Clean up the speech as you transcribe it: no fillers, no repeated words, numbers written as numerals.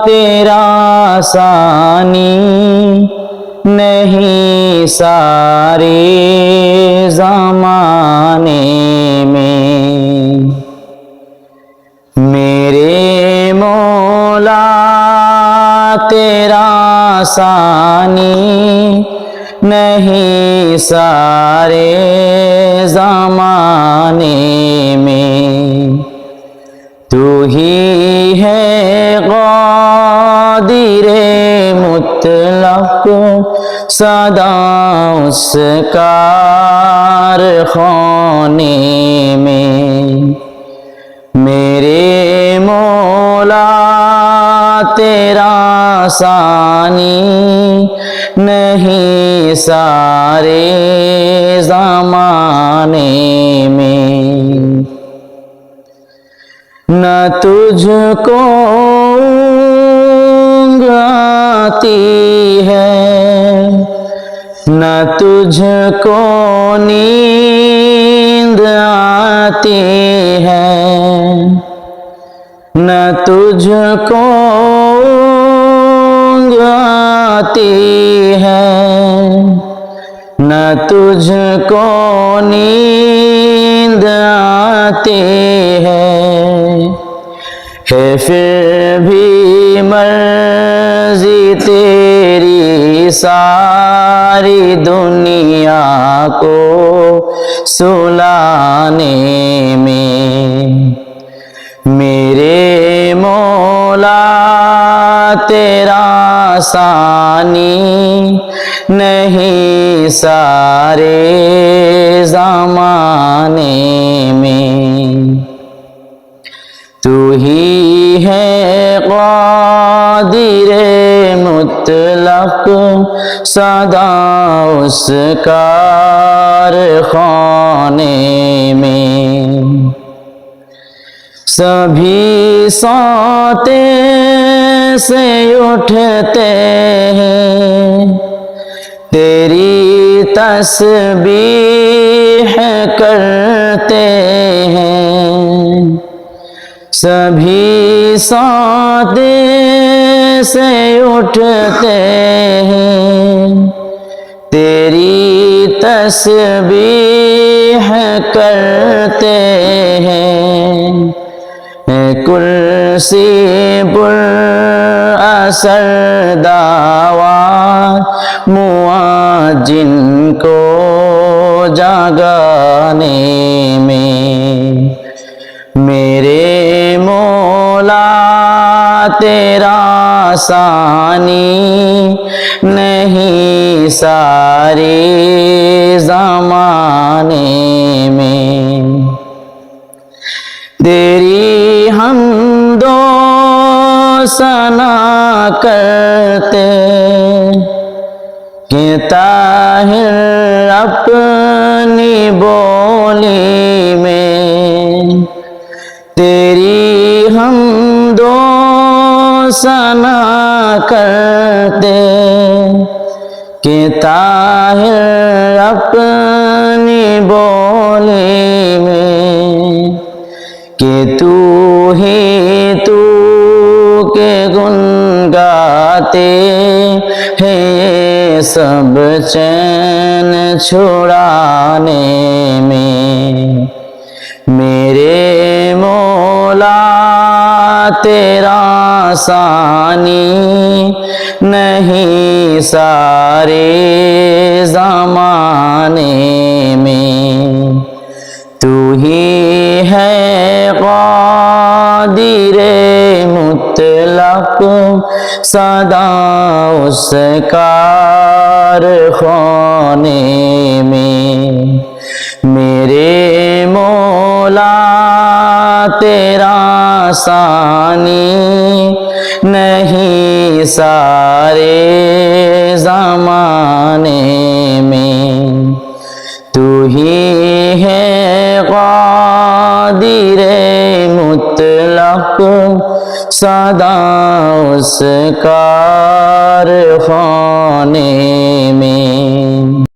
تیرا ثانی نہیں سارے زمانے میں، میرے مولا تیرا ثانی نہیں سارے زمانے میں، تو ہی ہے قادر مطلق سدا اس کارخانے میں، میرے مولا تیرا ثانی نہیں سارے زمانے میں، نہ تجھ کو اونگ آتی ہے نہ تجھ کو نیند آتی ہے، نہ تجھ کو اونگ آتی ہے، نہ تجھ کو نیند آتی ہے پھر بھی مرضی تیری ساری دنیا کو سلانے میں، میرے مولا تیرا ثانی نہیں سارے زمانے میں، تو ہی ہے قادر مطلق سدا اس کارخانے میں، سبھی سوتے سے اٹھتے ہیں تیری تسبیح کرتے ہیں، سبھی سوتے سے اٹھتے ہیں تیری تسبیح کرتے ہیں، کرسی پر اثر دعوات مؤذن کو جگانے میں، میرے مولا تیرا ثانی نہیں سارے زمانے میں، تیری حمد و ثنا کرتے کہ طاہر اپنی بولی میں، تیری حمد و ثنا کرتے کہ طاہر اپنی بولی میں، کہ تو ہی تو کے گن گاتے ہیں یہ سب چین چھڑانے میں، میرے مولا تیرا ثانی نہیں سارے زمانے میں، تو ہی ہے قادر مطلق سدا اس کارخانے میں، میرے مولا تیرا ثانی نہیں سارے زمانے میں، تو ہی ہے قادر مطلق سدا اس کارخانے میں۔